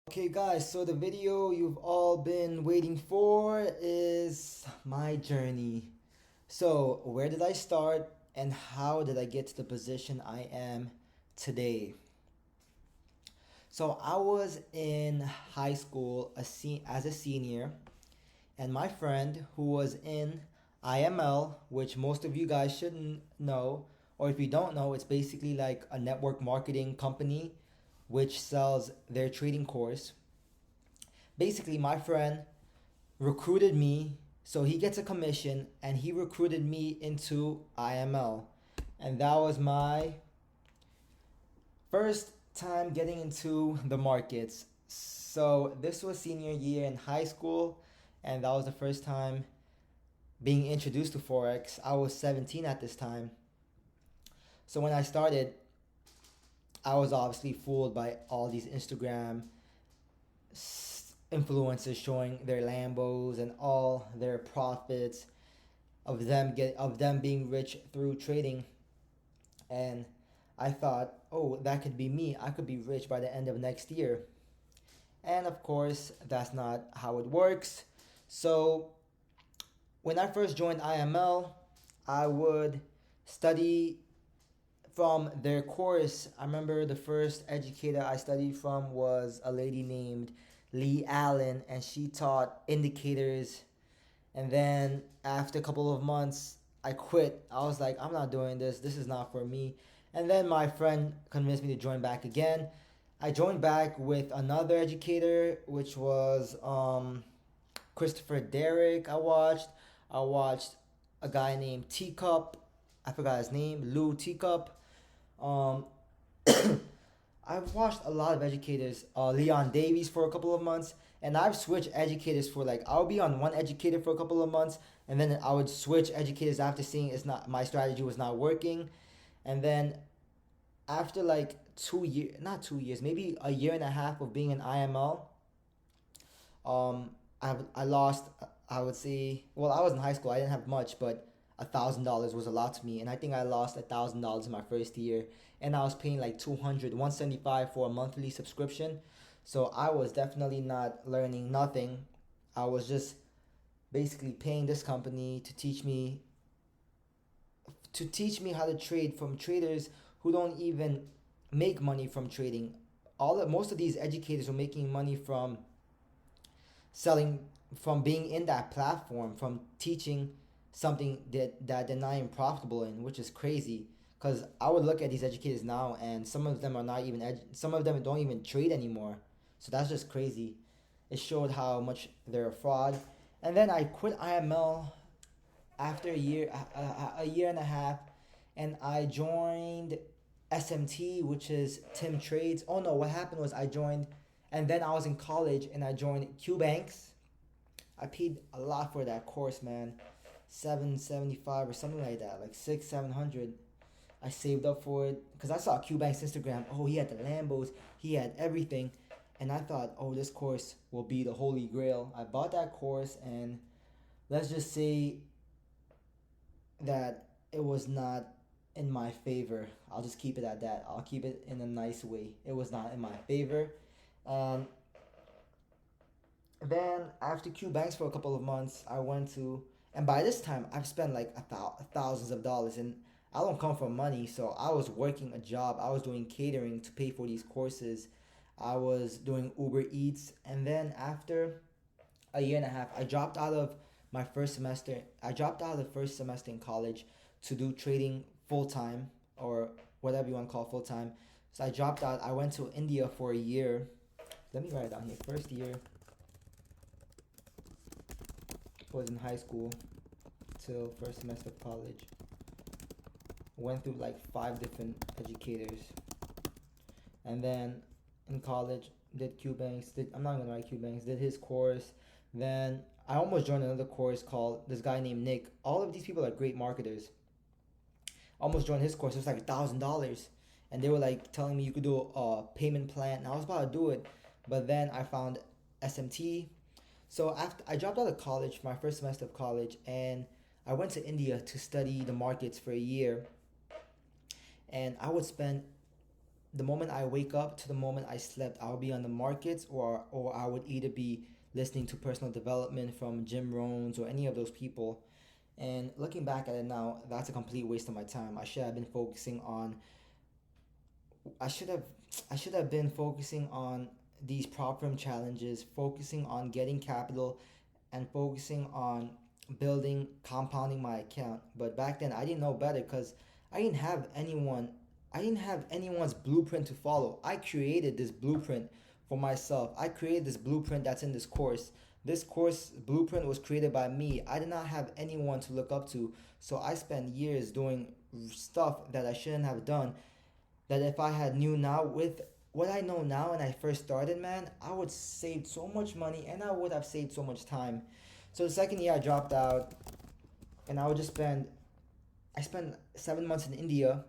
Okay guys, so the video you've all been waiting for is my journey. So, where did I start and how did I get to the position I am today? So, I was in high school as a senior, and my friend who was in IML, which most of you guys shouldn't know, or if you don't know, it's basically like a network marketing company which sells their trading course. Basically, my friend recruited me, so he gets a commission, and he recruited me into IML. And that was my first time getting into the markets. So this was senior year in high school, and that was the first time being introduced to Forex. I was 17 at this time. So when I started, I was obviously fooled by all these Instagram influencers showing their Lambos and all their profits of them being rich through trading. And I thought, oh, that could be me. I could be rich by the end of next year. And of course, that's not how it works. So when I first joined IML, I would study from their course. I remember the first educator I studied from was a lady named Lee Allen, and she taught indicators. And then after a couple of months, I quit. I was like, I'm not doing this. This is not for me. And then my friend convinced me to join back again. I joined back with another educator, which was Christopher Derrick. I watched a guy named Teacup. I forgot his name. Lou Teacup. Um, I've watched a lot of educators, Leon Davies for a couple of months, and I've switched educators for like I'll be on one educator for a couple of months, and then I would switch educators after seeing it's not my strategy was not working, and then after like 2 years, not 2 years, maybe a year and a half of being in IML, I lost. I would say, well, I was in high school. I didn't have much, but $1,000 was a lot to me, and I think I lost $1,000 in my first year, and I was paying like 175 for a monthly subscription. So I was definitely not learning nothing. I was just basically paying this company to teach me how to trade from traders who don't even make money from trading. Most of these educators were making money from selling, from being in that platform, from teaching something that they're not even profitable in, which is crazy. Because I would look at these educators now, and some of them are not even some of them don't even trade anymore. So that's just crazy. It showed how much they're a fraud. And then I quit IML after a year and a half, and I joined SMT, which is Tim Trades. Oh no, what happened was I joined, and then I was in college and I joined Q Banks. I paid a lot for that course, man. 775 or something like that, like 700. I saved up for it because I saw Q Bank's Instagram. Oh, he had the Lambos, he had everything, and I thought, oh, this course will be the holy grail. I bought that course, and let's just say that it was not in my favor. I'll just keep it at that. I'll keep it in a nice way. It was not in my favor. Um, then after Q Banks for a couple of months, I went to, and by this time I've spent like thousands of dollars, and I don't come from money, so I was working a job. I was doing catering to pay for these courses. I was doing Uber Eats, and then after a year and a half, I dropped out of my first semester. I dropped out of the first semester in college to do trading full time, or whatever you want to call full time. So I dropped out. I went to India for a year. Let me write it down here. First year was in high school till first semester of college. Went through like five different educators, and then in college did Q Banks. I'm not gonna write Q Banks. Did his course. Then I almost joined another course called this guy named Nick. All of these people are great marketers. Almost joined his course. It was like $1,000, and they were like telling me you could do a payment plan. And I was about to do it, but then I found SMT. So after I dropped out of college, my first semester of college, and I went to India to study the markets for a year, and I would spend the moment I wake up to the moment I slept, I would be on the markets, or I would either be listening to personal development from Jim Rohns or any of those people. And looking back at it now, that's a complete waste of my time. I should have I should have been focusing on these prop firm challenges, focusing on getting capital, and focusing on building, compounding my account. But back then I didn't know better because I didn't have anyone I didn't have anyone's blueprint to follow. I created this blueprint for myself. I created this blueprint that's in this course. This course blueprint was created by me. I did not have anyone to look up to. So I spent years doing stuff that I shouldn't have done, that if I had knew now with what I know now and I first started, man, I would save so much money and I would have saved so much time. So the second year I dropped out, and I spent 7 months in India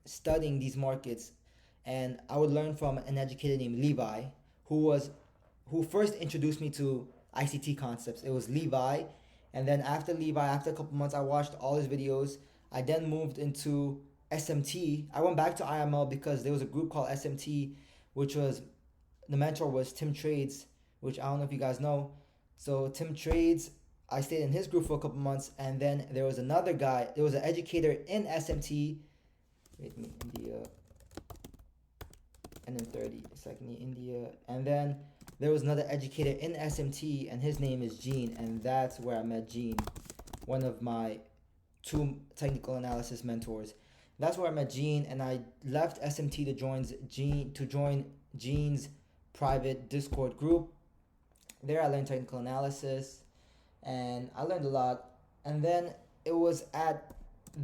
studying these markets, and I would learn from an educator named Levi, who was who first introduced me to ICT concepts. It was Levi, and then after Levi, after a couple months, I watched all his videos. I then moved into SMT. I went back to IML because there was a group called SMT, which was the mentor was Tim Trades, which I don't know if you guys know. So Tim Trades, I stayed in his group for a couple months, and then there was another guy. There was an educator in SMT. Wait, India, and then 30 second year India, and then there was another educator in SMT, and his name is Gene, and that's where I met Gene, one of my two technical analysis mentors. That's where I met Gene, and I left SMT to join Gene's private Discord group. There I learned technical analysis, and I learned a lot. And then it was at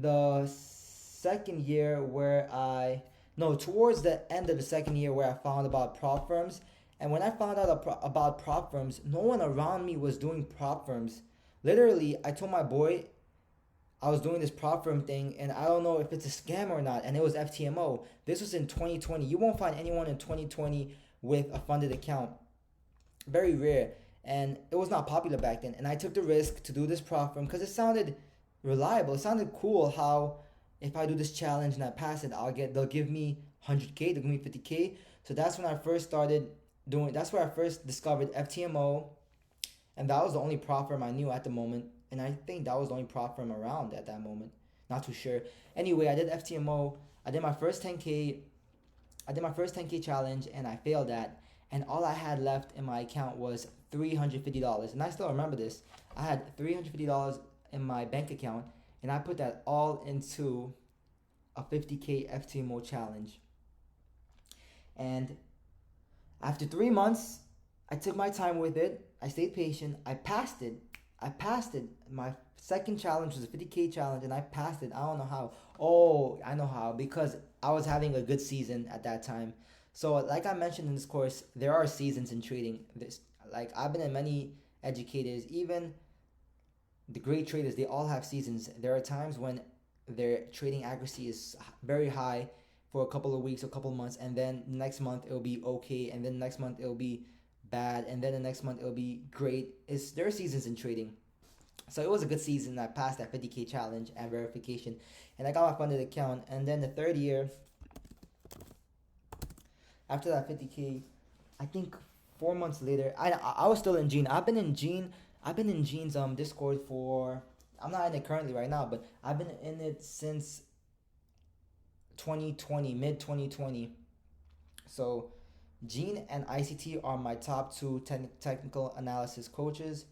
the second year where towards the end of the second year where I found about prop firms. And when I found out about prop firms, no one around me was doing prop firms. Literally, I told my boy I was doing this prop firm thing, and I don't know if it's a scam or not, and it was FTMO. This was in 2020. You won't find anyone in 2020 with a funded account. Very rare. And it was not popular back then. And I took the risk to do this prop firm because it sounded reliable. It sounded cool how if I do this challenge and I pass it, they'll give me 100K, they'll give me 50K. So that's when I first started that's where I first discovered FTMO, and that was the only prop firm I knew at the moment, and I think that was the only prop firm around at that moment. Not too sure. Anyway, I did FTMO. I did my first 10K challenge, and I failed that, and all I had left in my account was $350, and I still remember this. I had $350 in my bank account, and I put that all into a 50K FTMO challenge. And after 3 months, I took my time with it. I stayed patient. I passed it. My second challenge was a 50K challenge, and I passed it. I don't know how. Oh, I know how. Because I was having a good season at that time. So, like I mentioned in this course, there are seasons in trading. I've been in many educators, even the great traders, they all have seasons. There are times when their trading accuracy is very high for a couple of weeks, a couple of months, and then next month it'll be okay, and then next month it'll be bad, and then the next month it'll be great. There are seasons in trading. So it was a good season. I passed that 50K challenge and verification, and I got my funded account. And then the third year, after that 50K, I think 4 months later, I was still in Gene. I've been in Gene's Discord for, I'm not in it currently right now, but I've been in it since 2020, mid 2020. So Gene and ICT are my top two technical analysis coaches,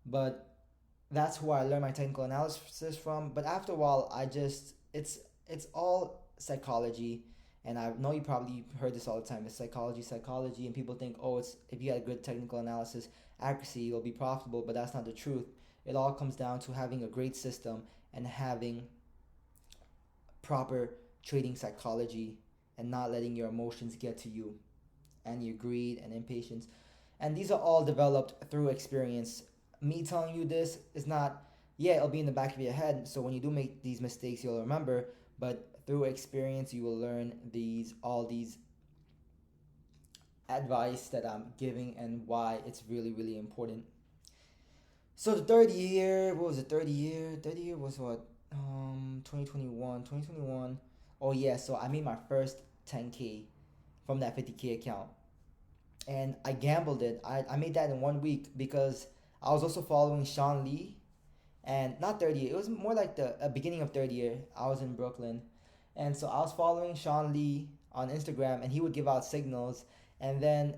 but that's who I learned my technical analysis from. But after a while, it's all psychology, and I know you probably heard this all the time. It's psychology, and people think, oh, it's if you had good technical analysis accuracy, you'll be profitable, but that's not the truth. It all comes down to having a great system and having proper trading psychology and not letting your emotions get to you and your greed and impatience. And these are all developed through experience. Me telling you this is not, it'll be in the back of your head, so when you do make these mistakes, you'll remember, but through experience, you will learn all these advice that I'm giving and why it's really, really important. So the third year, what was it? Third year was what? 2021. Oh yeah, so I made my first 10K from that 50K account. And I gambled it. I made that in 1 week because I was also following Sean Lee, and not third year. It was more like the beginning of third year. I was in Brooklyn, and so I was following Sean Lee on Instagram, and he would give out signals, and then,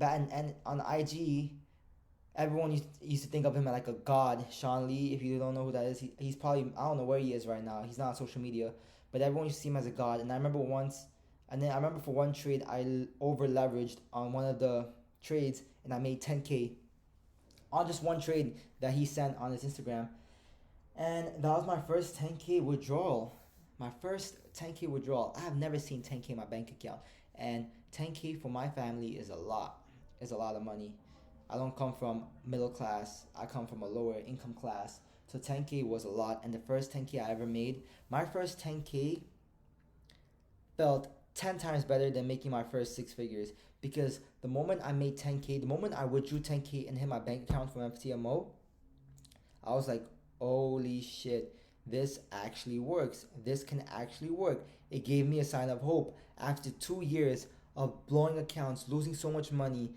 and on IG, everyone used to think of him as like a god, Sean Lee. If you don't know who that is, he's probably, I don't know where he is right now. He's not on social media, but everyone used to see him as a god. And I remember once, and then I remember for one trade, I over leveraged on one of the trades, and I made 10K on just one trade that he sent on his Instagram. And that was my first 10K withdrawal. My first 10K withdrawal. I have never seen 10K in my bank account. And 10K for my family is a lot. Is a lot of money. I don't come from middle class. I come from a lower income class. So 10K was a lot. And the first 10K I ever made, my first 10K felt 10 times better than making my first six figures. Because the moment I made 10K, the moment I withdrew 10K and hit my bank account from FTMO, I was like, holy shit, this actually works. This can actually work. It gave me a sign of hope. After 2 years of blowing accounts, losing so much money,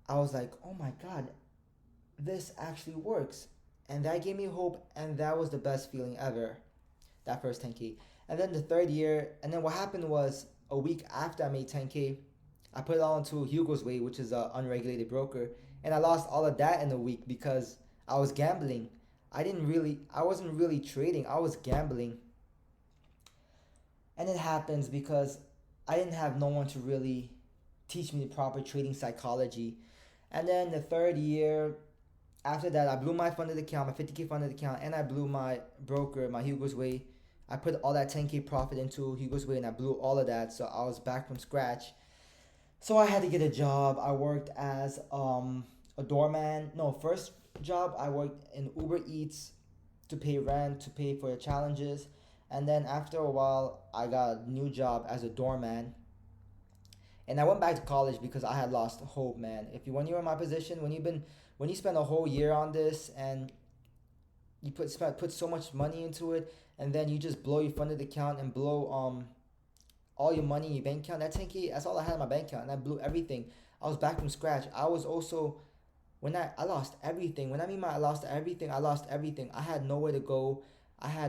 I was like, oh my God, this actually works. And that gave me hope, and that was the best feeling ever, that first 10K. And then the third year, and then what happened was a week after I made 10K, I put it all into Hugo's Way, which is an unregulated broker, and I lost all of that in a week because I was gambling. I wasn't really trading, I was gambling. And it happens because I didn't have no one to really teach me the proper trading psychology. And then the third year, after that, I blew my funded account, my 50K funded account, and I blew my broker, my Hugo's Way. I put all that 10K profit into Hugo's Way, and I blew all of that, so I was back from scratch. So I had to get a job. I worked as a doorman. No, first job I worked in Uber Eats to pay rent, to pay for the challenges. And then after a while, I got a new job as a doorman. And I went back to college because I had lost hope, man. When you're in my position, when you spend a whole year on this and you put so much money into it, and then you just blow your funded account and blow all your money in your bank account. That 10K, that's all I had in my bank account, and I blew everything. I was back from scratch. I was also, I lost everything. When I mean I lost everything, I lost everything. I had nowhere to go.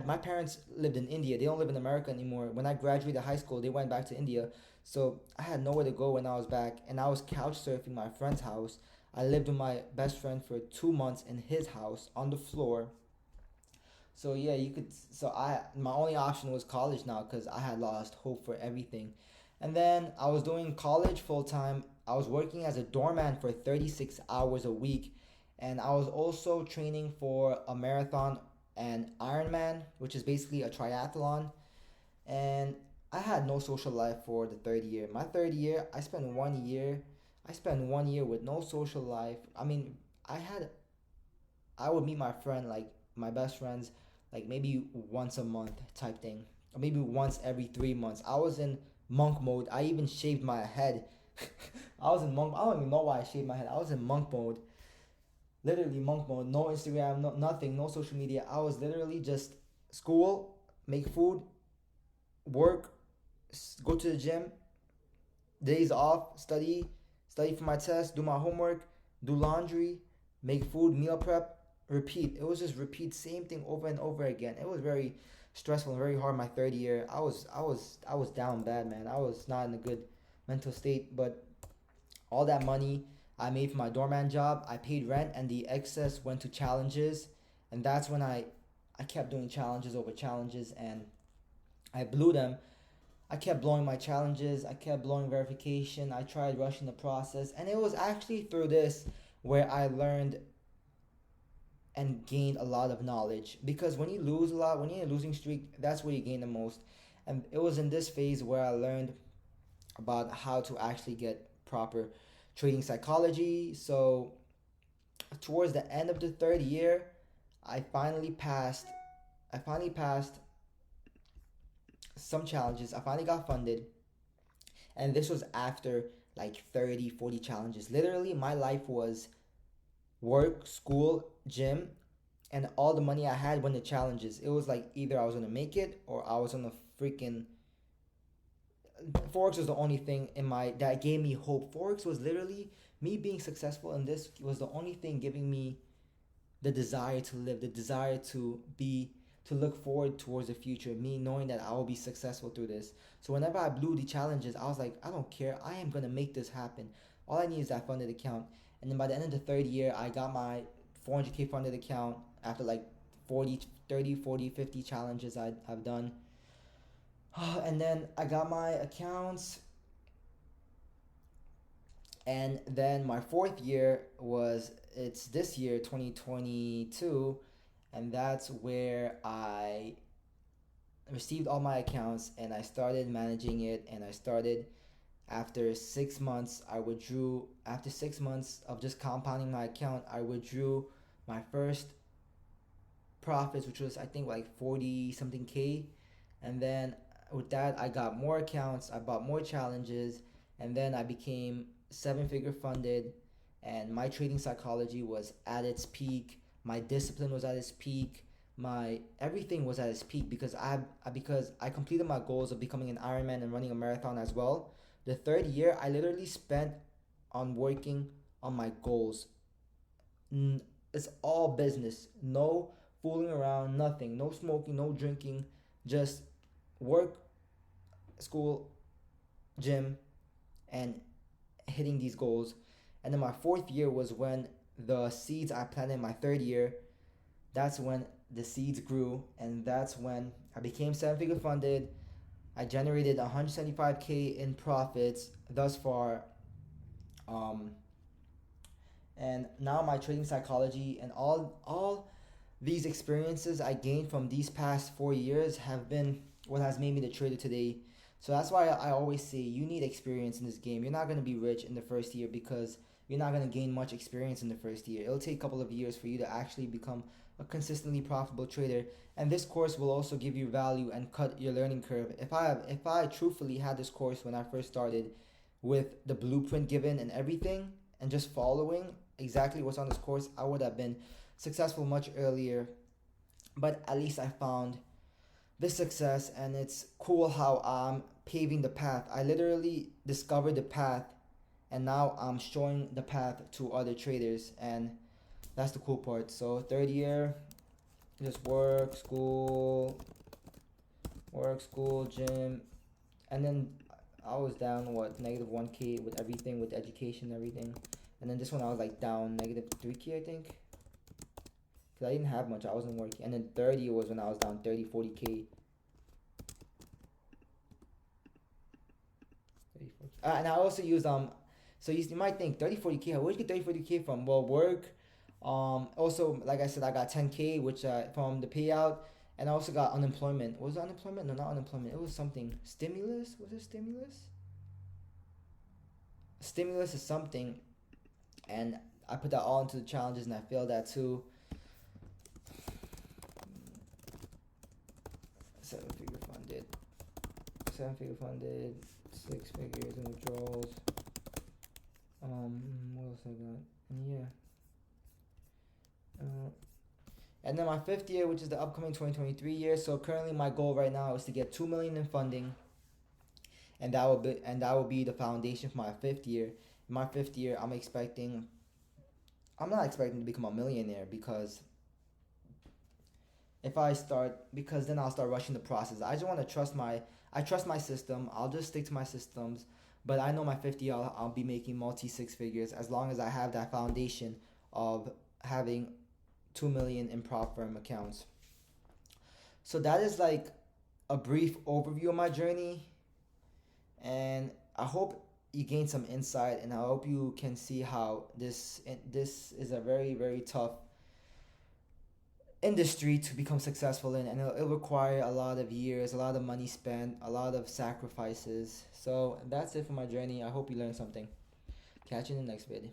My parents lived in India. They don't live in America anymore. When I graduated high school, they went back to India. So I had nowhere to go when I was back, and I was couch surfing my friend's house. I lived with my best friend for 2 months in his house on the floor. So yeah, you could. So my only option was college now because I had lost hope for everything, and then I was doing college full time. I was working as a doorman for 36 hours a week, and I was also training for a marathon and Ironman, which is basically a triathlon. And I had no social life for the third year. My third year, I spent 1 year. I spent 1 year with no social life. I mean, I would meet my friend, like my best friends, like maybe once a month type thing, or maybe once every 3 months. I was in monk mode. I even shaved my head. I was in monk. I don't even know why I shaved my head. I was in monk mode, literally monk mode. No Instagram, no nothing, no social media. I was literally just school, make food, work, go to the gym, days off, study for my test, do my homework, do laundry, make food, meal prep, repeat. It was just repeat same thing over and over again. It was very stressful and very hard my third year. I was down bad, man. I was not in a good mental state, but all that money I made from my doorman job, I paid rent, and the excess went to challenges. And that's when I kept doing challenges over challenges, and I blew them. I kept blowing my challenges. I kept blowing verification. I tried rushing the process. And it was actually through this where I learned and gained a lot of knowledge. Because when you lose a lot, when you're in a losing streak, that's where you gain the most. And it was in this phase where I learned about how to actually get proper trading psychology. So towards the end of the third year, I finally passed. I finally passed some challenges. I finally got funded. And this was after like 30, 40 challenges. Literally, my life was work, school, gym, and all the money I had went to challenges. It was like either I was gonna make it or I was gonna freaking Forex was the only thing in my that gave me hope. Forex was literally me being successful in this was the only thing giving me the desire to live, the desire to look forward towards the future, me knowing that I will be successful through this. So whenever I blew the challenges, I was like, I don't care. I am gonna make this happen. All I need is that funded account. And then by the end of the third year, I got my 400K funded account after like 40, 30, 40, 50 challenges I've done. And then I got my accounts. And then my fourth year it's this year, 2022. And that's where I received all my accounts and I started managing it. And I started after 6 months, after 6 months of just compounding my account, I withdrew my first profits, which was I think like 40 something K. And then with that, I got more accounts, I bought more challenges, and then I became seven figure funded. And my trading psychology was at its peak. My discipline was at its peak. My everything was at its peak because I completed my goals of becoming an Ironman and running a marathon as well. The third year, I literally spent on working on my goals. It's all business. No fooling around, nothing. No smoking, no drinking. Just work, school, gym, and hitting these goals. And then my fourth year was when the seeds I planted in my third year, that's when the seeds grew. And that's when I became seven figure funded. I generated 175K in profits thus far. Um, and now my trading psychology and all these experiences I gained from these past 4 years have been what has made me the trader today. So that's why I always say you need experience in this game. You're not going to be rich in the first year because you're not going to gain much experience in the first year. It'll take a couple of years for you to actually become a consistently profitable trader. And this course will also give you value and cut your learning curve. If I truthfully had this course when I first started with the blueprint given and everything and just following exactly what's on this course, I would have been successful much earlier. But at least I found this success, and it's cool how I'm paving the path. I literally discovered the path and now I'm showing the path to other traders, and that's the cool part. So third year, just work, school, gym, and then I was down negative 1K with everything, with education and everything. And then this one I was like down negative 3K I think. Cause I didn't have much, I wasn't working. And then third year was when I was down 30, 40K. And I also used so you might think 30, 40K, where'd you get 30, 40K from? Well, work. Also, like I said, I got 10K, which from the payout, and I also got unemployment. Was it unemployment? No, not unemployment. It was something. Stimulus? Was it stimulus? Stimulus is something, and I put that all into the challenges, and I failed that too. Seven figure funded, 6 figures in withdrawals. What else I got? And yeah. And then my fifth year, which is the upcoming 2023 year. So currently, my goal right now is to get 2 million in funding, and that will be the foundation for my fifth year. In my fifth year, I'm not expecting to become a millionaire because then I'll start rushing the process. I just want to I trust my system. I'll just stick to my systems. But I know my 50 I'll be making multi six figures as long as I have that foundation of having 2 million in prop firm accounts. So that is like a brief overview of my journey, and I hope you gain some insight, and I hope you can see how this is a very, very tough industry to become successful in, and it'll require a lot of years, a lot of money spent, a lot of sacrifices. So that's it for my journey. I hope you learned something. Catch you in the next video.